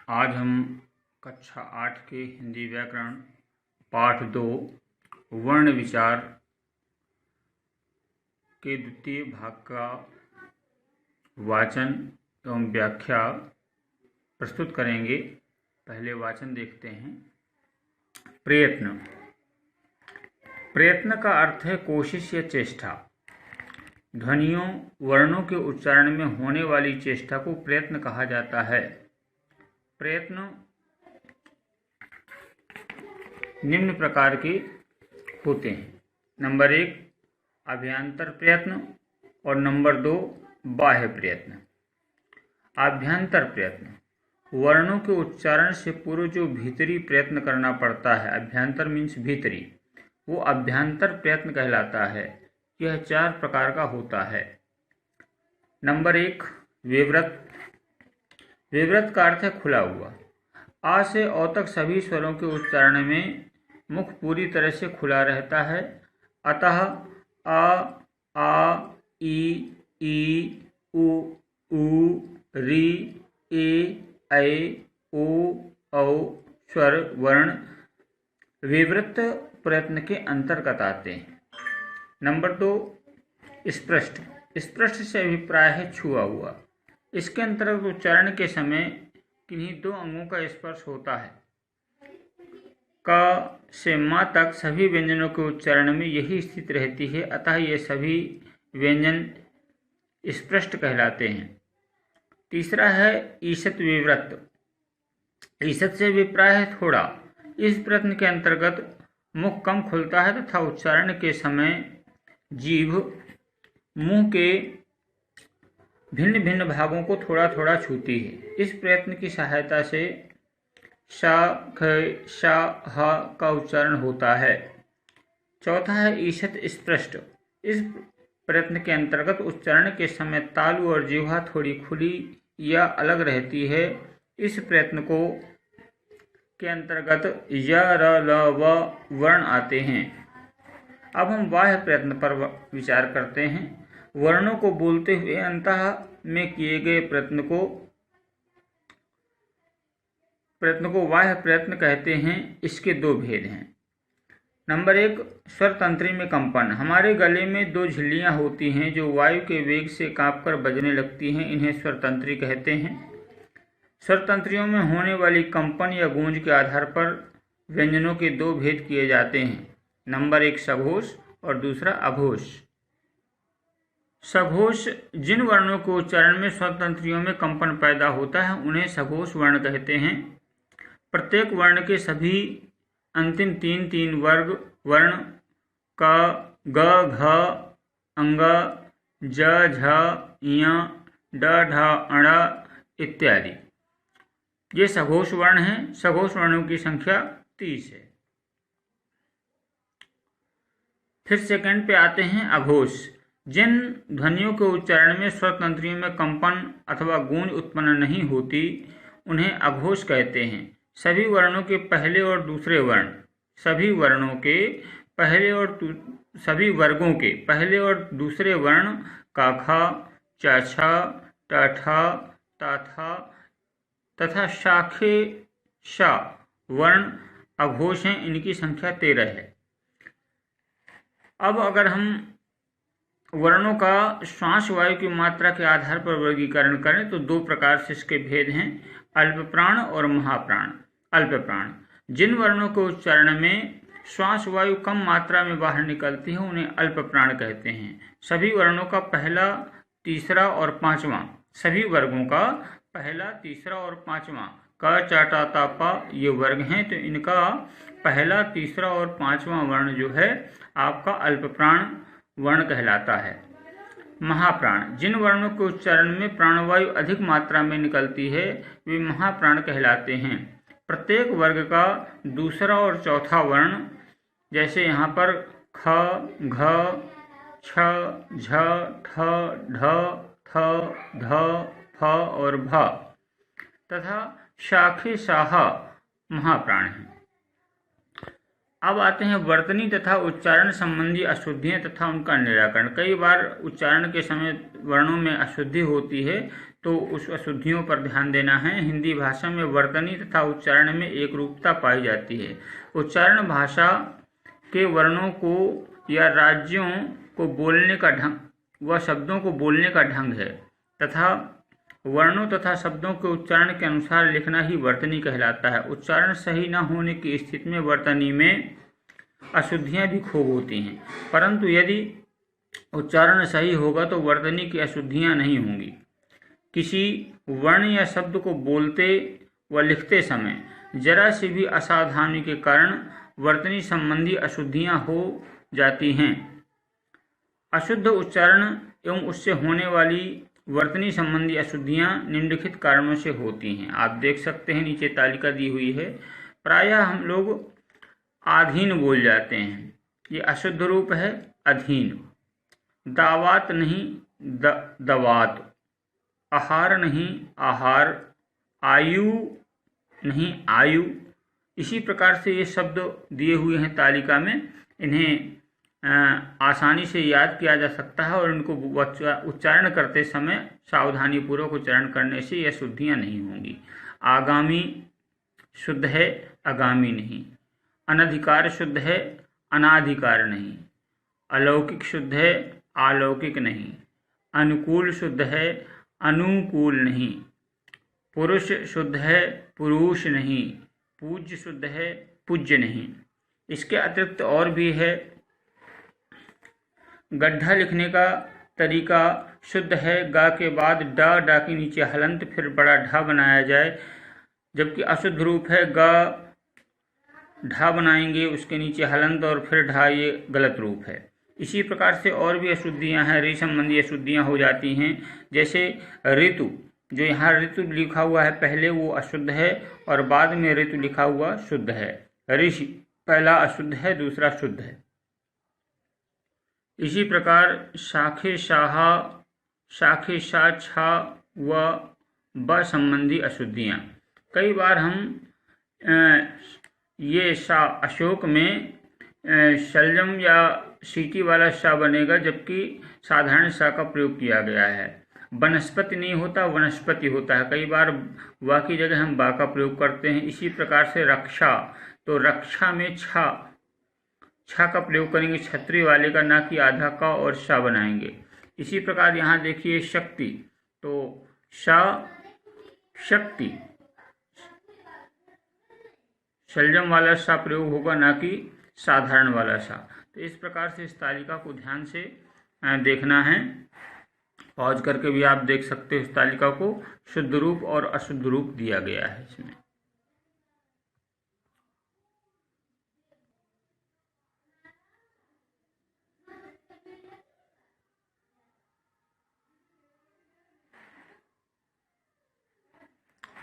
आज हम कक्षा 8 के हिंदी व्याकरण पाठ 2 वर्ण विचार के द्वितीय भाग का वाचन एवं व्याख्या प्रस्तुत करेंगे। पहले वाचन देखते हैं। प्रयत्न। प्रयत्न का अर्थ है कोशिश या चेष्टा। ध्वनियों वर्णों के उच्चारण में होने वाली चेष्टा को प्रयत्न कहा जाता है। प्रयत्न निम्न प्रकार के होते हैं। नंबर 1 अभ्यंतर प्रयत्न और नंबर 2 बाह्य प्रयत्न। अभ्यंतर प्रयत्न वर्णों के उच्चारण से पूर्व जो भीतरी प्रयत्न करना पड़ता है, अभ्यंतर मीन्स भीतरी, वो अभ्यंतर प्रयत्न कहलाता है। यह 4 प्रकार का होता है। नंबर 1 विव्रत। विव्रत का अर्थ है खुला हुआ। आ से औ तक सभी स्वरों के उच्चारण में मुख पूरी तरह से खुला रहता है। अतः आ, ई, उ, री, ए, ओ, औ स्वर वर्ण विव्रत प्रयत्न के अंतर्गत आते हैं। नंबर 2 स्पृष्ट। स्पृष्ट से अभिप्राय है छुआ हुआ। इसके अंतर्गत उच्चारण के समय किन्हीं 2 अंगों का स्पर्श होता है। क से म तक सभी व्यंजनों के उच्चारण में यही स्थिति रहती है, अतः ये सभी व्यंजन स्पृष्ट कहलाते हैं। तीसरा है ईषत विव्रत। ईषत से अभिप्राय है थोड़ा। इस प्रयत्न के अंतर्गत मुख कम खुलता है तथा उच्चारण के समय जीभ मुंह के भिन्न भिन्न भागों को थोड़ा थोड़ा छूती है। इस प्रयत्न की सहायता से श, ख, श, ह का उच्चारण होता है। चौथा है ईषत स्पृष्ट। इस प्रयत्न के अंतर्गत उच्चारण के समय तालु और जिह्वा थोड़ी खुली या अलग रहती है। इस प्रयत्न को के अंतर्गत य, र, ल, व वर्ण आते हैं। अब हम बाह्य प्रयत्न पर विचार करते हैं। वर्णों को बोलते हुए अंतः में किए गए प्रयत्न को बाह्य प्रयत्न कहते हैं। इसके 2 भेद हैं। नंबर 1 स्वर तंत्री में कंपन। हमारे गले में 2 झिल्लियां होती हैं जो वायु के वेग से कांपकर बजने लगती हैं। इन्हें स्वर तंत्री कहते हैं। स्वर तंत्रियों में होने वाली कंपन या गूंज के आधार पर व्यंजनों के 2 भेद किए जाते हैं। नंबर 1 सघोष और दूसरा अघोष। सघोष जिन वर्णों के उच्चारण में स्वर तंत्रियों में कंपन पैदा होता है उन्हें सघोष वर्ण कहते हैं। प्रत्येक वर्ण के सभी अंतिम 3 वर्ग वर्ण क, ग, घ, अंग, ज, झ, ञ, ड, ढ, अण इत्यादि ये सघोष वर्ण हैं। सघोष वर्णों की संख्या 30 है। फिर सेकंड पे आते हैं अघोष। जिन ध्वनियों के उच्चारण में स्वर तंत्रियों में कंपन अथवा गूंज उत्पन्न नहीं होती उन्हें अघोष कहते हैं। सभी वर्णों के पहले और दूसरे वर्ण, सभी वर्गों के पहले और दूसरे वर्ण का, ख, च, छ, ट, ठ, त, थ तथा शाखे श वर्ण अघोष हैं। इनकी संख्या 13 है। अब अगर हम वर्णों का श्वास वायु की मात्रा के आधार पर वर्गीकरण करें तो 2 प्रकार से इसके भेद हैं, अल्प प्राण और महाप्राण। अल्प प्राण जिन वर्णों के उच्चारण में श्वास वायु कम मात्रा में बाहर निकलती है उन्हें अल्प प्राण कहते हैं। सभी वर्णों का पहला, तीसरा और पांचवा, सभी वर्गों का पहला, तीसरा और पांचवा क, च, ट, त, प ये वर्ग हैं, तो इनका पहला, तीसरा और पांचवा वर्ण जो है आपका अल्प प्राण वर्ण कहलाता है। महाप्राण जिन वर्णों के उच्चारण में प्राणवायु अधिक मात्रा में निकलती है वे महाप्राण कहलाते हैं। प्रत्येक वर्ग का दूसरा और चौथा वर्ण, जैसे यहाँ पर ख, घ, छ, झ, ठ, ढ, थ, ध, फ और भ तथा शाखे शाह महाप्राण हैं। अब आते हैं वर्तनी तथा उच्चारण संबंधी अशुद्धियां तथा उनका निराकरण। कई बार उच्चारण के समय वर्णों में अशुद्धि होती है तो उस अशुद्धियों पर ध्यान देना है। हिंदी भाषा में वर्तनी तथा उच्चारण में एक रूपता पाई जाती है। उच्चारण भाषा के वर्णों को या राज्यों को बोलने का ढंग व शब्दों को बोलने का ढंग है तथा वर्णों तथा शब्दों के उच्चारण के अनुसार लिखना ही वर्तनी कहलाता है। उच्चारण सही न होने की स्थिति में वर्तनी में अशुद्धियां भी खूब होती हैं, परंतु यदि उच्चारण सही होगा तो वर्तनी की अशुद्धियां नहीं होंगी। किसी वर्ण या शब्द को बोलते व लिखते समय जरा सी भी असावधानी के कारण वर्तनी संबंधी अशुद्धियां हो जाती हैं। अशुद्ध उच्चारण एवं उससे होने वाली वर्तनी संबंधी अशुद्धियां निम्नलिखित कारणों से होती हैं। आप देख सकते हैं, नीचे तालिका दी हुई है। प्रायः हम लोग आधीन बोल जाते हैं, ये अशुद्ध रूप है अधीन। दावात नहीं दवात, आहार नहीं आहार, आयु नहीं आयु। इसी प्रकार से ये शब्द दिए हुए हैं तालिका में, इन्हें आसानी से याद किया जा सकता है और इनको उच्चारण करते समय सावधानी पूर्वक उच्चारण करने से यह शुद्धियाँ नहीं होंगी। आगामी शुद्ध है, आगामी नहीं। अनधिकार शुद्ध है, अनाधिकार नहीं। अलौकिक शुद्ध है, अलौकिक नहीं। अनुकूल शुद्ध है, अनुकूल नहीं। पुरुष शुद्ध है, पुरुष नहीं। पूज्य शुद्ध है, पूज्य नहीं। इसके अतिरिक्त और भी है। गड्ढा लिखने का तरीका शुद्ध है, गा के बाद डा के नीचे हलंत फिर बड़ा ढा बनाया जाए, जबकि अशुद्ध रूप है गा ढा बनाएंगे उसके नीचे हलंत और फिर ढा, ये गलत रूप है। इसी प्रकार से और भी अशुद्धियां हैं, ऋ संबंधी अशुद्धियां हो जाती हैं। जैसे ऋतु, जो यहाँ ऋतु लिखा हुआ है पहले वो अशुद्ध है और बाद में ऋतु लिखा हुआ शुद्ध है। ऋषि पहला अशुद्ध है, दूसरा शुद्ध है। इसी प्रकार शाखे शाहा, शाखे शा छा व ब संबंधी अशुद्धियाँ। कई बार हम ये शा अशोक में शलजम या सीटी वाला शा बनेगा, जबकि साधारण शा का प्रयोग किया गया है। वनस्पति नहीं होता, वनस्पति होता है। कई बार वा की जगह हम बा का प्रयोग करते हैं। इसी प्रकार से रक्षा, तो रक्षा में छा का प्रयोग करेंगे छतरी वाले का, ना कि आधा का, और शा बनाएंगे। इसी प्रकार यहाँ देखिए शक्ति, तो शा शक्ति, शलजम वाला शा प्रयोग होगा, ना कि साधारण वाला शा। तो इस प्रकार से इस तालिका को ध्यान से देखना है। पॉज करके भी आप देख सकते हो इस तालिका को। शुद्ध रूप और अशुद्ध रूप दिया गया है इसमें।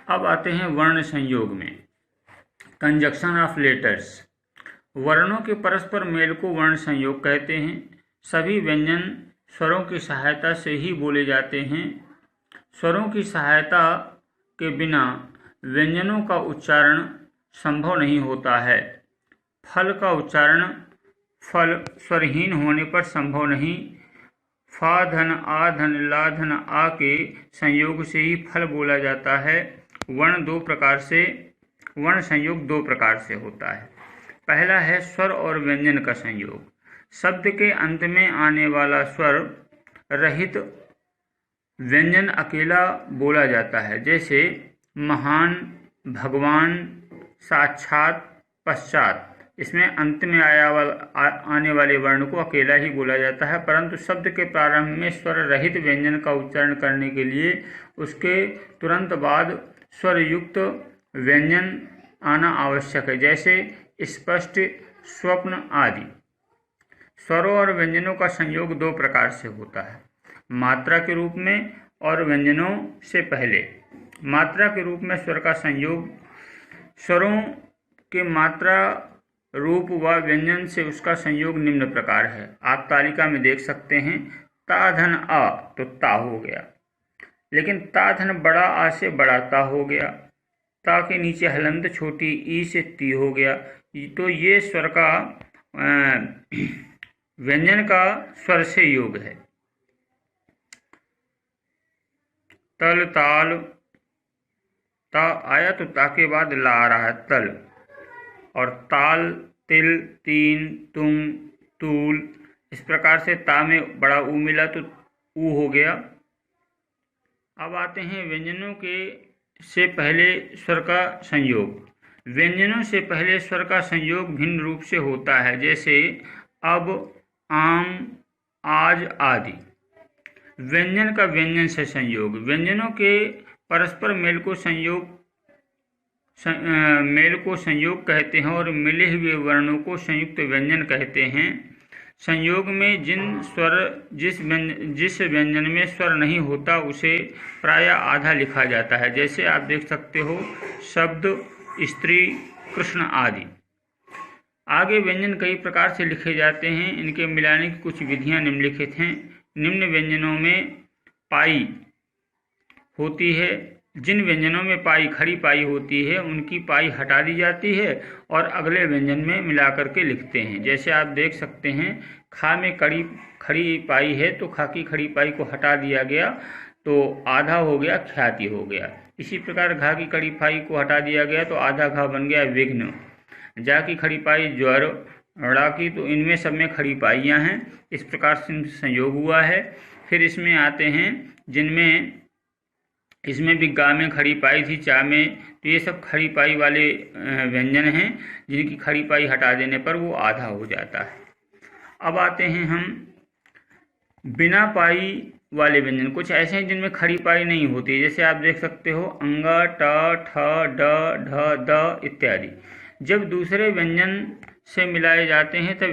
अब आते हैं वर्ण संयोग में। Conjunction of letters. वर्णों के परस्पर मेल को वर्ण संयोग कहते हैं। सभी व्यंजन स्वरों की सहायता से ही बोले जाते हैं। स्वरों की सहायता के बिना व्यंजनों का उच्चारण संभव नहीं होता है। फल का उच्चारण फल स्वरहीन होने पर संभव नहीं। फा धन आ धन ला धन आ के संयोग से ही फल बोला जाता है। वर्ण संयोग दो प्रकार से होता है। पहला है स्वर और व्यंजन का संयोग। शब्द के अंत में आने वाला स्वर रहित व्यंजन अकेला बोला जाता है। जैसे महान, भगवान, साक्षात, पश्चात। इसमें अंत में आने वाले वर्ण को अकेला ही बोला जाता है, परंतु शब्द के प्रारंभ में स्वर रहित व्यंजन का उच्चारण करने के लिए उसके तुरंत बाद स्वर युक्त व्यंजन आना आवश्यक है। जैसे स्पष्ट, स्वप्न आदि। स्वरों और व्यंजनों का संयोग दो प्रकार से होता है, मात्रा के रूप में और व्यंजनों से पहले। मात्रा के रूप में स्वर का संयोग स्वरों के मात्रा रूप व व्यंजन से उसका संयोग निम्न प्रकार है। आप तालिका में देख सकते हैं। ता धन आ तो ता हो गया, लेकिन ता धन बड़ा आ से बड़ा ता हो गया। ता के नीचे हलंत छोटी ई से ती हो गया। तो ये स्वर का व्यंजन का स्वर से योग है। तल ताल, ता आया तो ता के बाद ला आ रहा है तल, और ताल, तिल, तीन, तुम, तूल। इस प्रकार से ता में बड़ा ऊ मिला तो ऊ हो गया। अब आते हैं व्यंजनों के से पहले स्वर का संयोग। व्यंजनों से पहले स्वर का संयोग भिन्न रूप से होता है, जैसे अब, आम, आज आदि। व्यंजन का व्यंजन से संयोग। व्यंजनों के परस्पर मेल को संयोग कहते हैं और मिले हुए वर्णों को संयुक्त व्यंजन कहते हैं। संयोग में जिस व्यंजन में स्वर नहीं होता उसे प्रायः आधा लिखा जाता है, जैसे आप देख सकते हो शब्द, स्त्री, कृष्ण आदि। आगे व्यंजन कई प्रकार से लिखे जाते हैं, इनके मिलाने की कुछ विधियां निम्नलिखित हैं। निम्न व्यंजनों में पाई होती है। जिन व्यंजनों में पाई, खड़ी पाई होती है, उनकी पाई हटा दी जाती है और अगले व्यंजन में मिलाकर के लिखते हैं। जैसे आप देख सकते हैं खा में खड़ी पाई है तो खा की खड़ी पाई को हटा दिया गया तो आधा हो गया ख्याति हो गया। इसी प्रकार घा की खड़ी पाई को हटा दिया गया तो आधा घा बन गया विघ्न। जा की खड़ी पाई ज्वर, ड़ा की, तो इनमें सब में खड़ी पाइयाँ हैं। इस प्रकार से संयोग हुआ है। फिर इसमें आते हैं जिनमें इसमें भी गा में खड़ी पाई थी, चा में, तो ये सब खड़ी पाई वाले व्यंजन हैं जिनकी खड़ी पाई हटा देने पर वो आधा हो जाता है। अब आते हैं हम बिना पाई वाले व्यंजन। कुछ ऐसे हैं जिनमें खड़ी पाई नहीं होती, जैसे आप देख सकते हो अंग, ट, ठ, ड, ढ, द इत्यादि। जब दूसरे व्यंजन से मिलाए जाते हैं तब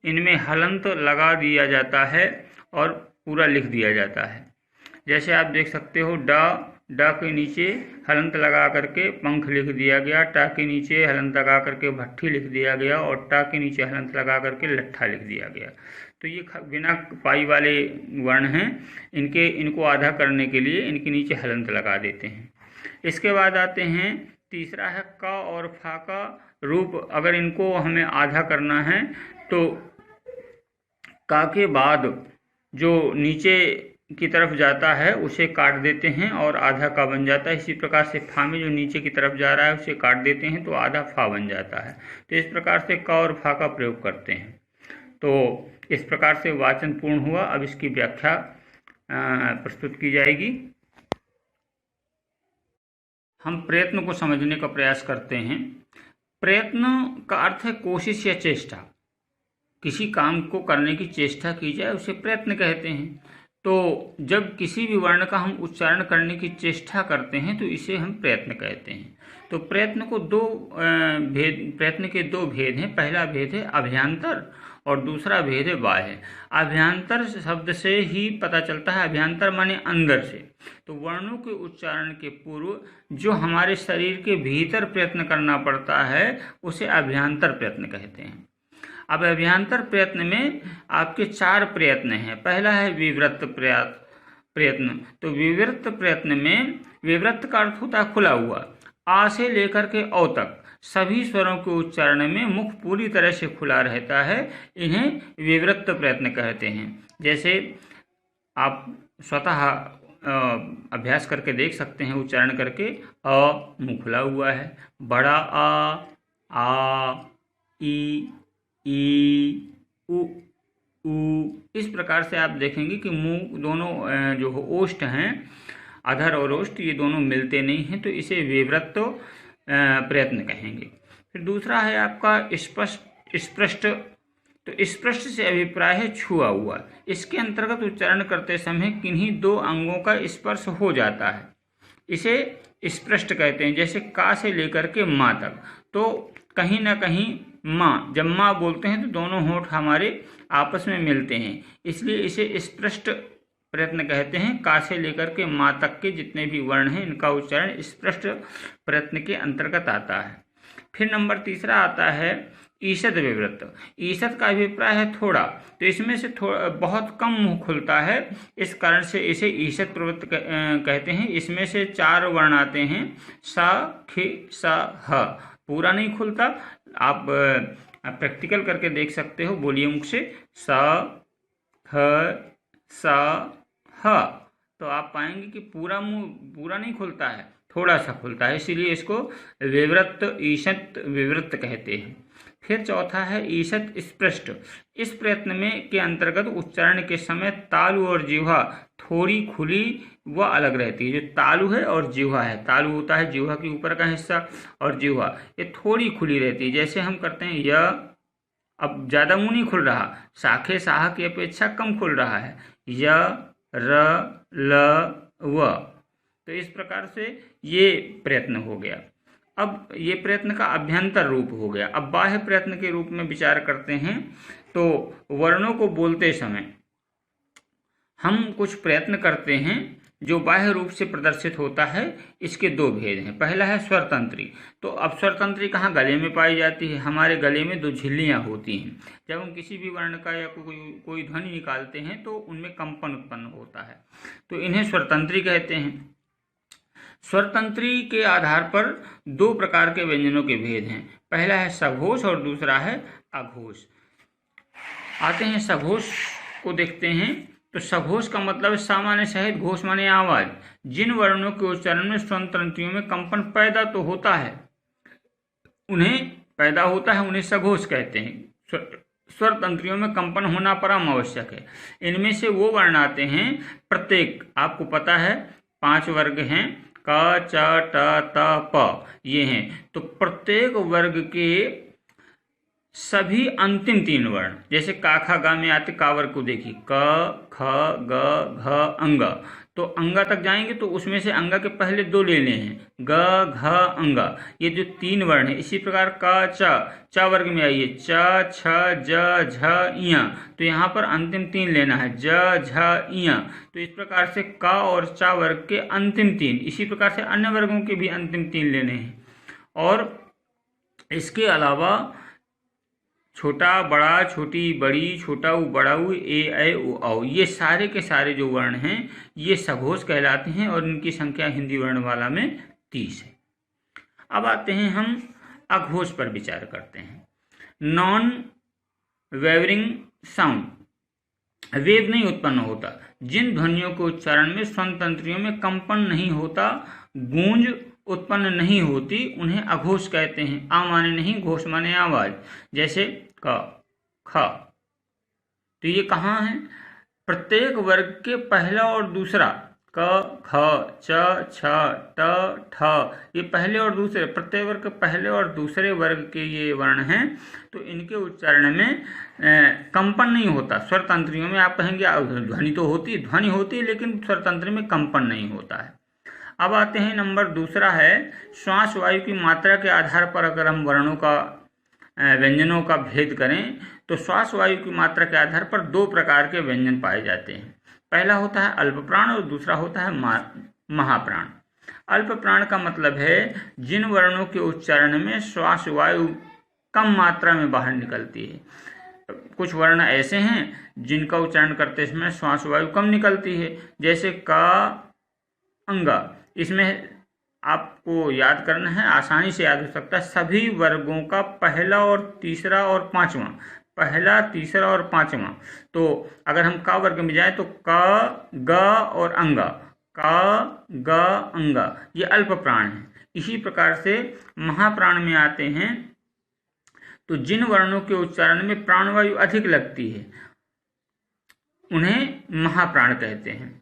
इनमें हलंत लगा दिया जाता है और पूरा लिख दिया जाता है। जैसे आप देख सकते हो डा के नीचे हलंत लगा करके पंख लिख दिया गया, टा के नीचे हलंत लगा करके भट्ठी लिख दिया गया और टा के नीचे हलंत लगा करके लट्ठा लिख दिया गया। तो ये बिना पाई वाले वर्ण हैं। इनको आधा करने के लिए इनके नीचे हलंत लगा देते हैं। इसके बाद आते हैं तीसरा है क और फा का रूप। अगर इनको हमें आधा करना है तो का के बाद जो नीचे की तरफ जाता है उसे काट देते हैं और आधा का बन जाता है। इसी प्रकार से फा में जो नीचे की तरफ जा रहा है उसे काट देते हैं तो आधा फा बन जाता है। तो इस प्रकार से क और फा का प्रयोग करते हैं। तो इस प्रकार से वाचन पूर्ण हुआ। अब इसकी व्याख्या प्रस्तुत की जाएगी। हम प्रयत्न को समझने का प्रयास करते हैं। प्रयत्न का अर्थ है कोशिश या चेष्टा। किसी काम को करने की चेष्टा की जाए उसे प्रयत्न कहते हैं। तो जब किसी भी वर्ण का हम उच्चारण करने की चेष्टा करते हैं तो इसे हम प्रयत्न कहते हैं। तो प्रयत्न के दो भेद हैं। पहला भेद है अभ्यांतर और दूसरा भेद है बाह्य। अभ्यांतर शब्द से ही पता चलता है, अभ्यांतर माने अंदर से। तो वर्णों के उच्चारण के पूर्व जो हमारे शरीर के भीतर प्रयत्न करना पड़ता है उसे अभ्यांतर प्रयत्न कहते हैं। अब अभ्यांतर प्रयत्न में आपके 4 प्रयत्न हैं। पहला है विवृत्त प्रयत्न। तो विवृत्त प्रयत्न में विवृत्त का अर्थ होता है खुला हुआ। आ से लेकर के औ तक सभी स्वरों के उच्चारण में मुख पूरी तरह से खुला रहता है। इन्हें विवृत्त प्रयत्न कहते हैं। जैसे आप स्वतः अभ्यास करके देख सकते हैं उच्चारण करके। अ मुँह खुला हुआ है, बड़ा आ, ई, उ, इस प्रकार से आप देखेंगे कि मुंह दोनों जो ओष्ठ हैं, अधर और ओष्ठ, ये दोनों मिलते नहीं हैं, तो इसे विवृत्त प्रयत्न कहेंगे। फिर दूसरा है आपका स्पष्ट। तो स्पष्ट से अभिप्राय है छुआ हुआ। इसके अंतर्गत उच्चारण करते समय किन्हीं 2 अंगों का स्पर्श हो जाता है, इसे स्पष्ट कहते हैं। जैसे का से लेकर के माँ तक, तो कहीं ना कहीं माँ, जब माँ बोलते हैं तो दोनों होंठ हमारे आपस में मिलते हैं, इसलिए इसे स्पष्ट प्रयत्न कहते हैं। का से लेकर के माँ तक के जितने भी वर्ण हैं इनका उच्चारण स्पष्ट प्रयत्न के अंतर्गत आता है। फिर नंबर तीसरा आता है ईषद विवृत्त। ईषद का अभिप्राय है थोड़ा, तो इसमें से बहुत कम मुंह खुलता है, इस कारण से इसे ईषद प्रवृत्त कहते हैं। इसमें से 4 वर्ण आते हैं, सा, खि, सा, ह। पूरा नहीं खुलता, आप प्रैक्टिकल करके देख सकते हो। बोलिए मुख से सा, ह, सा, ह। तो आप पाएंगे कि पूरा मुंह पूरा नहीं खुलता है, थोड़ा सा खुलता है, इसीलिए इसको विवृत, ईषत विवृत कहते हैं। फिर चौथा है ईषत स्पृष्ट। इस प्रयत्न में के अंतर्गत उच्चारण के समय तालु और जिह्वा थोड़ी खुली व अलग रहती है। जो तालु है और जिह्वा है, तालु होता है जिह्वा के ऊपर का हिस्सा और जिह्वा ये थोड़ी खुली रहती है। जैसे हम करते हैं य, अब ज़्यादा मुंह नहीं खुल रहा, शाखे साह की अपेक्षा कम खुल रहा है, य, र, ल, व। तो इस प्रकार से ये प्रयत्न हो गया। अब ये प्रयत्न का अभ्यंतर रूप हो गया। अब बाह्य प्रयत्न के रूप में विचार करते हैं तो वर्णों को बोलते समय हम कुछ प्रयत्न करते हैं जो बाह्य रूप से प्रदर्शित होता है। इसके दो भेद हैं। पहला है स्वरतंत्री। तो अब स्वरतंत्री कहाँ गले में पाई जाती है? हमारे गले में दो झिल्लियाँ होती हैं। जब हम किसी भी वर्ण का या कोई ध्वनि निकालते हैं तो उनमें कंपन उत्पन्न होता है, तो इन्हें स्वरतंत्री कहते हैं। स्वरतंत्री के आधार पर दो प्रकार के व्यंजनों के भेद हैं। पहला है सघोष और दूसरा है अघोष। आते हैं सघोष को देखते हैं। तो सघोष का मतलब सामान्य सहित घोष माने आवाज। जिन वर्णों के उच्चारण में स्वरतंत्रियों में कंपन पैदा तो होता है, उन्हें सघोष कहते हैं। स्वरतंत्रियों में कंपन होना परम आवश्यक है। इनमें से वो वर्ण आते हैं, प्रत्येक, आपको पता है 5 वर्ग हैं, क, च, ट, त, प, ये हैं। तो प्रत्येक वर्ग के सभी अंतिम 3 वर्ण, जैसे का, खा, गा में आते का वर्ग को देखिए, क, ख, ग, घ, अंग। तो अंगा तक जाएंगे तो उसमें से अंगा के पहले 2 लेने हैं, ग, घ, अंगा, ये जो 3 वर्ण है। इसी प्रकार का, च वर्ग में आइए, च, छ, ज, झ, इया। तो यहाँ पर अंतिम 3 लेना है, ज, झ, इया। तो इस प्रकार से का और चा वर्ग के अंतिम 3, इसी प्रकार से अन्य वर्गों के भी अंतिम 3 लेने हैं। और इसके अलावा छोटा, बड़ा, छोटी, बड़ी, छोटा उ, बड़ा उ, ए, ऐ, उ, औ, ये सारे के सारे जो वर्ण हैं ये सघोष कहलाते हैं और इनकी संख्या हिंदी वर्णमाला में 30 है। अब आते हैं हम अघोष पर विचार करते हैं। नॉन वेवरिंग साउंड, वेव नहीं उत्पन्न होता। जिन ध्वनियों के उच्चारण में स्वरतंत्रियों में कंपन नहीं होता, गूंज उत्पन्न नहीं होती, उन्हें अघोष कहते हैं। आ माने नहीं, घोष माने आवाज। जैसे क, ख। तो ये कहाँ है? प्रत्येक वर्ग के पहला और दूसरा, क, ख, च, छ, ट, ठ, ये पहले और दूसरे, प्रत्येक वर्ग के पहले और दूसरे वर्ग के ये वर्ण हैं। तो इनके उच्चारण में कंपन नहीं होता। स्वरतंत्रियों में आप कहेंगे ध्वनि तो होती, ध्वनि होती है, लेकिन स्वरतंत्र में कंपन नहीं होता है। अब आते हैं नंबर दूसरा है श्वास वायु की मात्रा के आधार पर अगर हम वर्णों का व्यंजनों का भेद करें तो श्वास वायु की मात्रा के आधार पर 2 प्रकार के व्यंजन पाए जाते हैं। पहला होता है अल्प प्राण और दूसरा होता है महाप्राण। अल्प प्राण का मतलब है जिन वर्णों के उच्चारण में श्वास वायु कम मात्रा में बाहर निकलती है। कुछ वर्ण ऐसे हैं जिनका उच्चारण करते समय श्वास वायु कम निकलती है, जैसे का, अंगा। इसमें आपको याद करना है, आसानी से याद हो सकता है, सभी वर्गों का पहला और तीसरा और पांचवा, पहला, तीसरा और पांचवा। तो अगर हम का वर्ग में जाए तो क, ग और अंगा, का, ग, अंगा, ये अल्प प्राण है। इसी प्रकार से महाप्राण में आते हैं तो जिन वर्णों के उच्चारण में प्राणवायु अधिक लगती है उन्हें महाप्राण कहते हैं।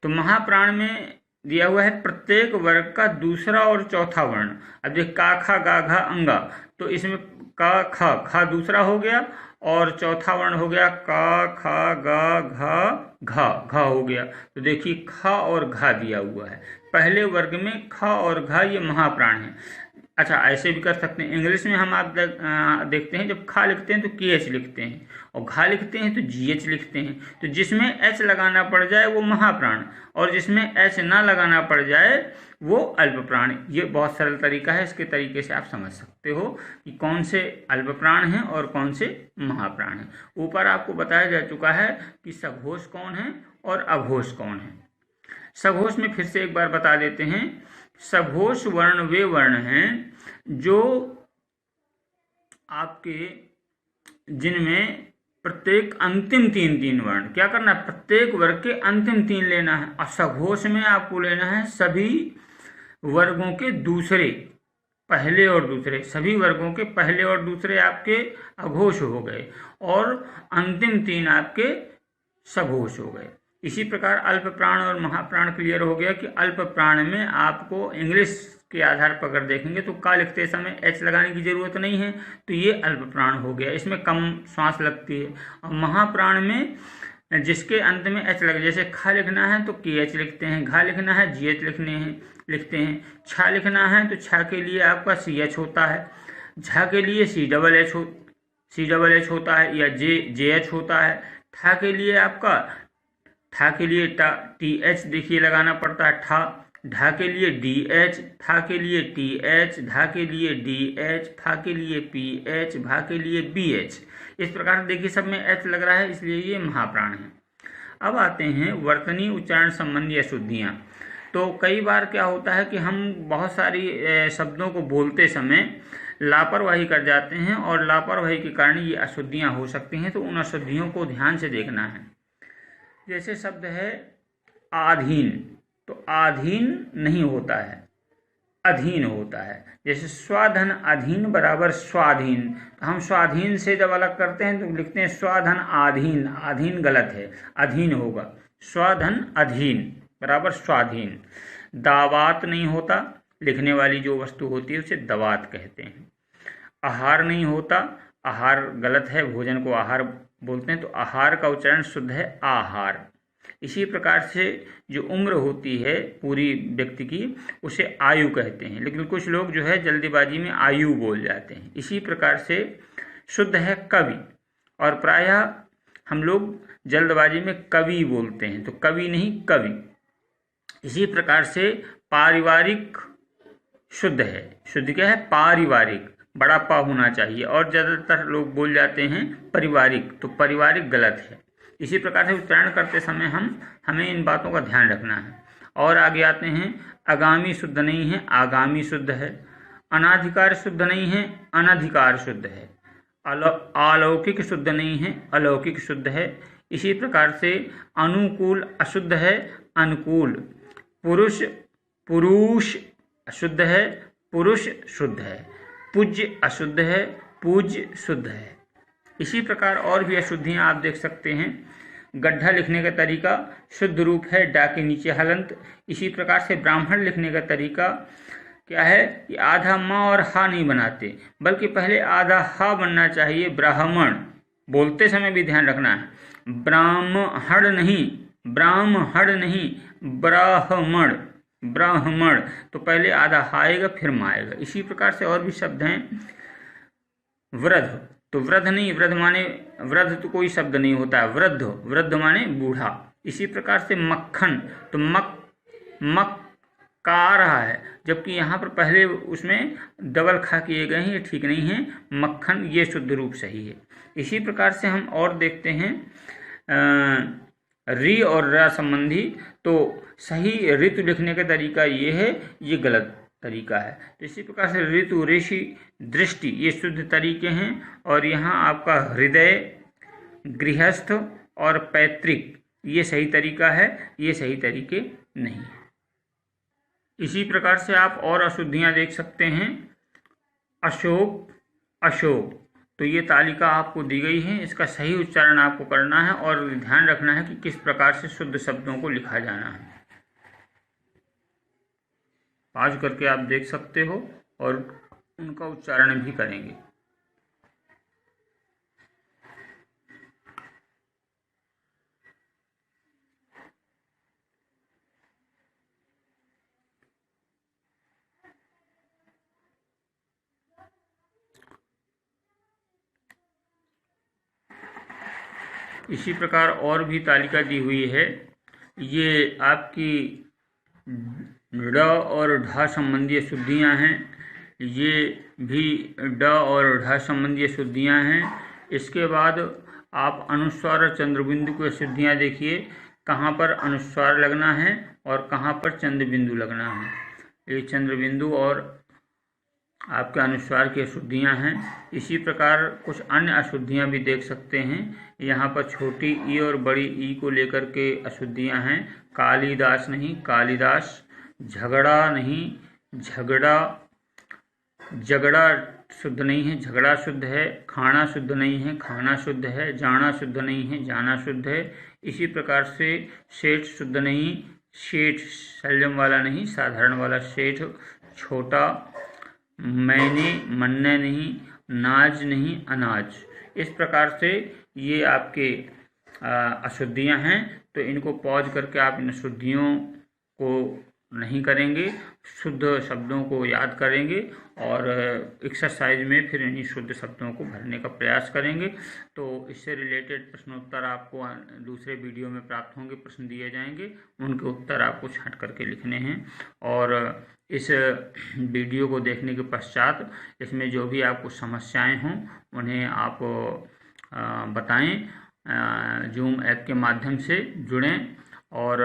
तो महाप्राण में दिया हुआ है प्रत्येक वर्ग का दूसरा और चौथा वर्ण। अब देख का, खा, गा, घा, अंगा, तो इसमें का, खा दूसरा हो गया और चौथा वर्ण हो गया का, खा, गा, घा हो गया। तो देखिए खा और घा दिया हुआ है। पहले वर्ग में खा और घा ये महाप्राण है। अच्छा, ऐसे भी कर सकते हैं। इंग्लिश में हम आप देखते हैं जब खा लिखते हैं तो KH लिखते हैं और घा लिखते हैं तो GH लिखते हैं। तो जिसमें H लगाना पड़ जाए वो महाप्राण और जिसमें H ना लगाना पड़ जाए वो अल्प प्राण। ये बहुत सरल तरीका है, इसके तरीके से आप समझ सकते हो कि कौन से अल्प प्राण हैं और कौन से महाप्राण हैं। ऊपर आपको बताया जा चुका है कि सघोष कौन है और अघोष कौन है। सघोष में फिर से एक बार बता देते हैं। सघोष वर्ण वे वर्ण हैं जो आपके जिनमें प्रत्येक अंतिम तीन वर्ण, क्या करना है, प्रत्येक वर्ग के अंतिम 3 लेना है। और सघोष में आपको लेना है सभी वर्गों के दूसरे, पहले और दूसरे, सभी वर्गों के पहले और दूसरे आपके अघोष हो गए और अंतिम 3 आपके सघोष हो गए। इसी प्रकार अल्प प्राण और महाप्राण क्लियर हो गया कि अल्प प्राण में आपको इंग्लिश के आधार पर अगर देखेंगे तो का लिखते समय एच लगाने की जरूरत नहीं है, तो ये अल्प प्राण हो गया, इसमें कम श्वास लगती है। और महाप्राण में जिसके अंत में एच लगे, जैसे खा लिखना है तो के एच लिखते हैं, घा लिखना है जी एच लिखते हैं, छा लिखना है तो छा के लिए आपका सी एच होता है, झा के लिए सी डबल एच होता है या जे एच होता है, ठा के लिए आपका ठा के लिए टी एच देखिए लगाना पड़ता है, ढा के लिए डी एच, था के लिए टी एच, धा के लिए डी एच, फा के लिए पी एच, भा के लिए बी एच। इस प्रकार से देखिए सब में एच लग रहा है, इसलिए ये महाप्राण है। अब आते हैं वर्तनी उच्चारण संबंधी अशुद्धियाँ। तो कई बार क्या होता है कि हम बहुत सारी शब्दों को बोलते समय लापरवाही कर जाते हैं और लापरवाही के कारण ये अशुद्धियाँ हो सकती हैं, तो उन अशुद्धियों को ध्यान से देखना है। जैसे शब्द है आधीन, तो आधीन नहीं होता है, अधीन होता है। जैसे स्वाधन अधीन बराबर स्वाधीन, तो हम स्वाधीन से जब अलग करते हैं तो लिखते हैं स्वाधन आधीन, आधीन गलत है, अधीन होगा, स्वाधन अधीन बराबर स्वाधीन। दावात नहीं होता, लिखने वाली जो वस्तु होती है उसे दवात कहते हैं। आहार नहीं होता, आहार गलत है, भोजन को आहार बोलते हैं, तो आहार का उच्चारण शुद्ध है आहार। इसी प्रकार से जो उम्र होती है पूरी व्यक्ति की उसे आयु कहते हैं, लेकिन कुछ लोग जो है जल्दीबाजी में आयु बोल जाते हैं। इसी प्रकार से शुद्ध है कवि, और प्रायः हम लोग जल्दबाजी में कवि बोलते हैं, तो कवि नहीं कवि। इसी प्रकार से पारिवारिक शुद्ध है, शुद्ध क्या है, पारिवारिक, बड़ा पा होना चाहिए, और ज़्यादातर लोग बोल जाते हैं पारिवारिक, तो पारिवारिक गलत है। इसी प्रकार से उच्चारण करते समय हमें इन बातों का ध्यान रखना है। और आगे आते हैं, आगामी शुद्ध नहीं है, आगामी शुद्ध है। अनाधिकार शुद्ध नहीं है, अनधिकार शुद्ध है। अलौकिक शुद्ध नहीं है, अलौकिक शुद्ध है। इसी प्रकार से अनुकूल अशुद्ध है, अनुकूल। पुरुष अशुद्ध है, पुरुष शुद्ध है। पूज्य अशुद्ध है, पूज्य शुद्ध है। इसी प्रकार और भी अशुद्धियाँ आप देख सकते हैं। गड्ढा लिखने का तरीका शुद्ध रूप है डा के नीचे हलंत। इसी प्रकार से ब्राह्मण लिखने का तरीका क्या है कि आधा माँ और हा नहीं बनाते, बल्कि पहले आधा हा बनना चाहिए। ब्राह्मण बोलते समय भी ध्यान रखना है, ब्राह्मण नहीं, ब्राह्मण नहीं, ब्राह्मण, ब्राह्मण, तो पहले आधा हा आएगा फिर माँ आएगा। इसी प्रकार से और भी शब्द हैं। वृद्ध, तो वृद्ध नहीं, वृद्ध माने वृद्ध तो कोई शब्द नहीं होता है, वृद्ध, वृद्ध माने बूढ़ा। इसी प्रकार से मक्खन, तो मक का आ रहा है, जबकि यहाँ पर पहले उसमें डबल खा किए गए हैं, ये ठीक नहीं है। मक्खन ये शुद्ध रूप सही है। इसी प्रकार से हम और देखते हैं री और रा संबंधी, तो सही ऋतु लिखने का तरीका ये है, ये गलत तरीका है। तो इसी प्रकार से ऋतु, ऋषि, दृष्टि ये शुद्ध तरीके हैं। और यहाँ आपका हृदय, गृहस्थ और पैतृक ये सही तरीका है, ये सही तरीके नहीं है। इसी प्रकार से आप और अशुद्धियाँ देख सकते हैं। अशोक, अशोक, तो ये तालिका आपको दी गई है, इसका सही उच्चारण आपको करना है और ध्यान रखना है कि किस प्रकार से शुद्ध शब्दों को लिखा जाना है। पाज करके आप देख सकते हो और उनका उच्चारण भी करेंगे। इसी प्रकार और भी तालिका दी हुई है। ये आपकी ड और ढ संबंधी शुद्धियाँ हैं, ये भी ड और ढ संबंधी शुद्धियाँ हैं। इसके बाद आप अनुस्वार और चंद्रबिंदु की शुद्धियाँ देखिए, कहाँ पर अनुस्वार लगना है और कहाँ पर चंद्रबिंदु लगना है। ये चंद्रबिंदु और आपके अनुस्वार की अशुद्धियाँ हैं। इसी प्रकार कुछ अन्य अशुद्धियाँ भी देख सकते हैं। यहाँ पर छोटी ई और बड़ी ई को लेकर के अशुद्धियाँ हैं। कालिदास नहीं, कालिदास। झगड़ा नहीं, झगड़ा। झगड़ा शुद्ध नहीं है, झगड़ा शुद्ध है। खाना शुद्ध नहीं है, खाना शुद्ध है। जाना शुद्ध नहीं है, जाना शुद्ध है। इसी प्रकार से सेठ शुद्ध नहीं, सेठ शल्यम वाला नहीं, साधारण वाला सेठ। छोटा, मैंने, मन्ने नहीं, नाज नहीं, अनाज। इस प्रकार से ये आपके अशुद्धियाँ हैं। तो इनको पॉज करके आप इन अशुद्धियों को नहीं करेंगे, शुद्ध शब्दों को याद करेंगे और एक्सरसाइज में फिर इन्हीं शुद्ध शब्दों को भरने का प्रयास करेंगे। तो इससे रिलेटेड प्रश्नोत्तर आपको दूसरे वीडियो में प्राप्त होंगे, प्रश्न दिए जाएंगे, उनके उत्तर आपको छांट करके लिखने हैं। और इस वीडियो को देखने के पश्चात इसमें जो भी आपको समस्याएं हों उन्हें आप बताएं। जूम ऐप के माध्यम से जुड़ें और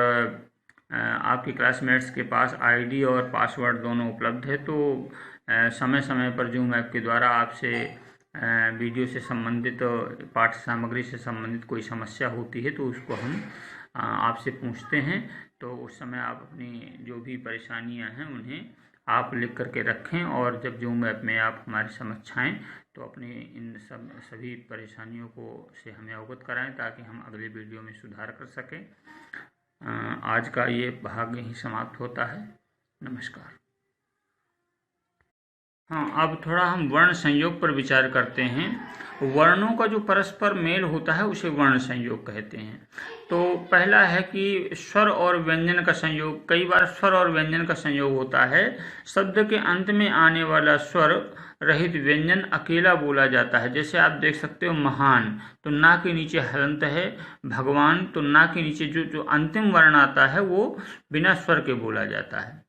आपके क्लासमेट्स के पास आईडी और पासवर्ड दोनों उपलब्ध है। तो समय समय पर जूम ऐप के द्वारा आपसे वीडियो से संबंधित, पाठ्य सामग्री से संबंधित कोई समस्या होती है तो उसको हम आपसे पूछते हैं। तो उस समय आप अपनी जो भी परेशानियां हैं उन्हें आप लिख करके रखें और जब जूम ऐप में आप हमारे समक्ष आएँ तो अपने इन सभी परेशानियों को से हमें अवगत कराएं ताकि हम अगले वीडियो में सुधार कर सकें। आज का ये भाग यहीं समाप्त होता है। नमस्कार। हाँ, अब थोड़ा हम वर्ण संयोग पर विचार करते हैं। वर्णों का जो परस्पर मेल होता है उसे वर्ण संयोग कहते हैं। तो पहला है कि स्वर और व्यंजन का संयोग। कई बार स्वर और व्यंजन का संयोग होता है। शब्द के अंत में आने वाला स्वर रहित व्यंजन अकेला बोला जाता है। जैसे आप देख सकते हो, महान तो ना के नीचे हलंत है, भगवान तो ना के नीचे जो अंतिम वर्ण आता है वो बिना स्वर के बोला जाता है।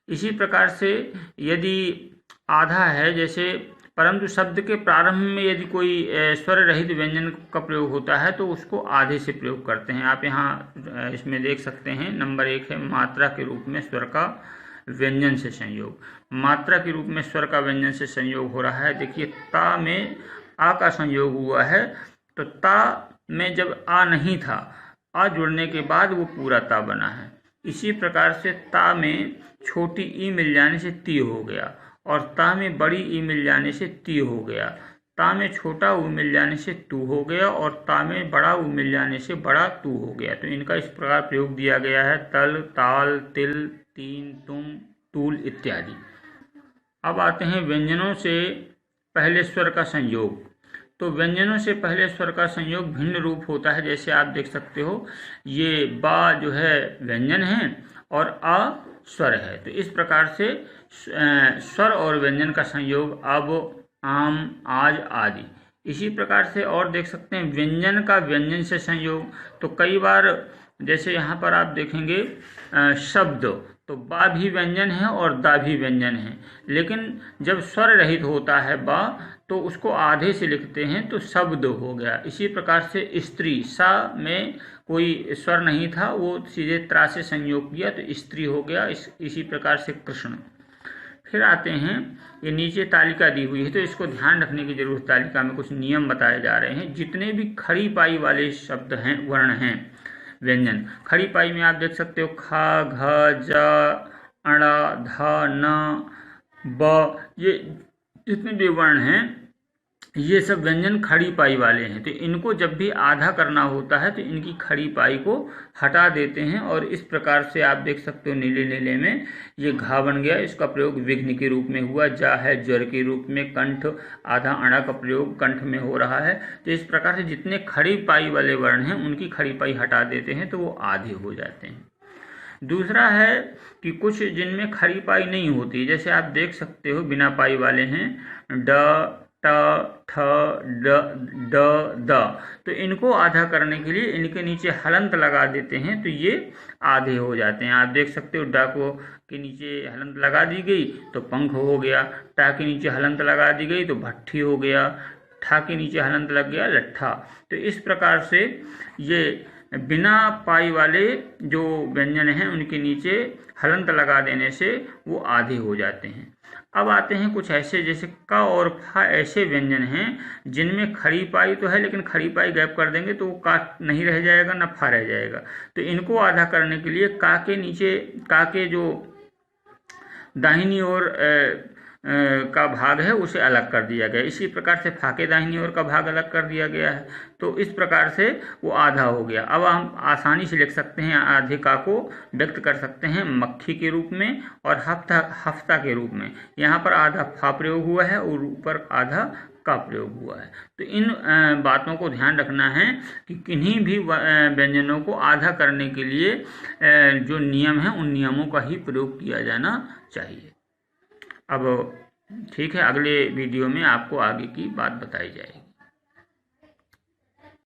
इसी प्रकार से यदि आधा है जैसे, परंतु शब्द के प्रारंभ में यदि कोई स्वर रहित व्यंजन का प्रयोग होता है तो उसको आधे से प्रयोग करते हैं। आप यहाँ इसमें देख सकते हैं। नंबर 1 है मात्रा के रूप में स्वर का व्यंजन से संयोग। मात्रा के रूप में स्वर का व्यंजन से संयोग हो रहा है। देखिए, ता में आ का संयोग हुआ है। तो ता में जब आ नहीं था, आ जुड़ने के बाद वो पूरा ता बना है। इसी प्रकार से ता में छोटी ई मिल जाने से ती हो गया और ता में बड़ी ई मिल जाने से ती हो गया। ता में छोटा ऊ मिल जाने से तू हो गया और ता में बड़ा ऊ मिल जाने से बड़ा तू हो गया। तो इनका इस प्रकार प्रयोग दिया गया है। तल, ताल, तिल, तीन, तुम, तूल इत्यादि। अब आते हैं व्यंजनों से पहले स्वर का संयोग। तो व्यंजनों से पहले स्वर का संयोग भिन्न रूप होता है। जैसे आप देख सकते हो, ये बा जो है व्यंजन है और आ स्वर है। तो इस प्रकार से स्वर और व्यंजन का संयोग अब, आम, आज आदि। इसी प्रकार से और देख सकते हैं व्यंजन का व्यंजन से संयोग। तो कई बार जैसे यहाँ पर आप देखेंगे शब्द, तो बा भी व्यंजन है और दा भी व्यंजन है, लेकिन जब स्वर रहित होता है बा तो उसको आधे से लिखते हैं तो शब्द हो गया। इसी प्रकार से स्त्री, सा में कोई स्वर नहीं था, वो सीधे त्रा से संयोग किया तो स्त्री हो गया। इसी प्रकार से कृष्ण। फिर आते हैं, ये नीचे तालिका दी हुई है तो इसको ध्यान रखने की जरूरत। तालिका में कुछ नियम बताए जा रहे हैं। जितने भी खड़ी पाई वाले शब्द हैं, वर्ण हैं, व्यंजन, खड़ी पाई में आप देख सकते हो खा, घ, ज, अड़ा, ध, न, ब, ये जितने भी वर्ण हैं ये सब व्यंजन खड़ी पाई वाले हैं। तो इनको जब भी आधा करना होता है तो इनकी खड़ी पाई को हटा देते हैं और इस प्रकार से आप देख सकते हो नीले नीले में ये घा बन गया। इसका प्रयोग विघ्न के रूप में हुआ। जा है ज्वर के रूप में। कंठ, आधा अड़ा का प्रयोग कंठ में हो रहा है। तो इस प्रकार से जितने खड़ी पाई वाले वर्ण हैं उनकी खड़ी पाई हटा देते हैं तो वो आधे हो जाते हैं। दूसरा है कि कुछ जिनमें खड़ी पाई नहीं होती, जैसे आप देख सकते हो बिना पाई वाले हैं, ड, ट, ठ, ड, द। तो इनको आधा करने के लिए इनके नीचे हलंत लगा देते हैं तो ये आधे हो जाते हैं। आप देख सकते हो ड को के नीचे हलंत लगा दी गई तो पंख हो गया। टा के नीचे हलंत लगा दी गई तो भट्ठी हो गया। ठा के नीचे हलंत लग गया लट्ठा। तो इस प्रकार से ये बिना पाई वाले जो व्यंजन हैं उनके नीचे हलंत लगा देने से वो आधे हो जाते हैं। अब आते हैं कुछ ऐसे, जैसे क और फ ऐसे व्यंजन हैं जिनमें खड़ी पाई तो है, लेकिन खड़ी पाई गैप कर देंगे तो वो का नहीं रह जाएगा, ना फा रह जाएगा। तो इनको आधा करने के लिए का के नीचे, का के जो दाहिनी ओर का भाग है उसे अलग कर दिया गया। इसी प्रकार से फा के दाहिनी ओर का भाग अलग कर दिया गया है। तो इस प्रकार से वो आधा हो गया। अब हम आसानी से लिख सकते हैं, आधे का को व्यक्त कर सकते हैं मक्खी के रूप में और हफ्ता के रूप में। यहाँ पर आधा फा प्रयोग हुआ है और ऊपर आधा का प्रयोग हुआ है। तो इन बातों को ध्यान रखना है कि किन्हीं भी व्यंजनों को आधा करने के लिए जो नियम है उन नियमों का ही प्रयोग किया जाना चाहिए। अब ठीक है, अगले वीडियो में आपको आगे की बात बताई जाएगी।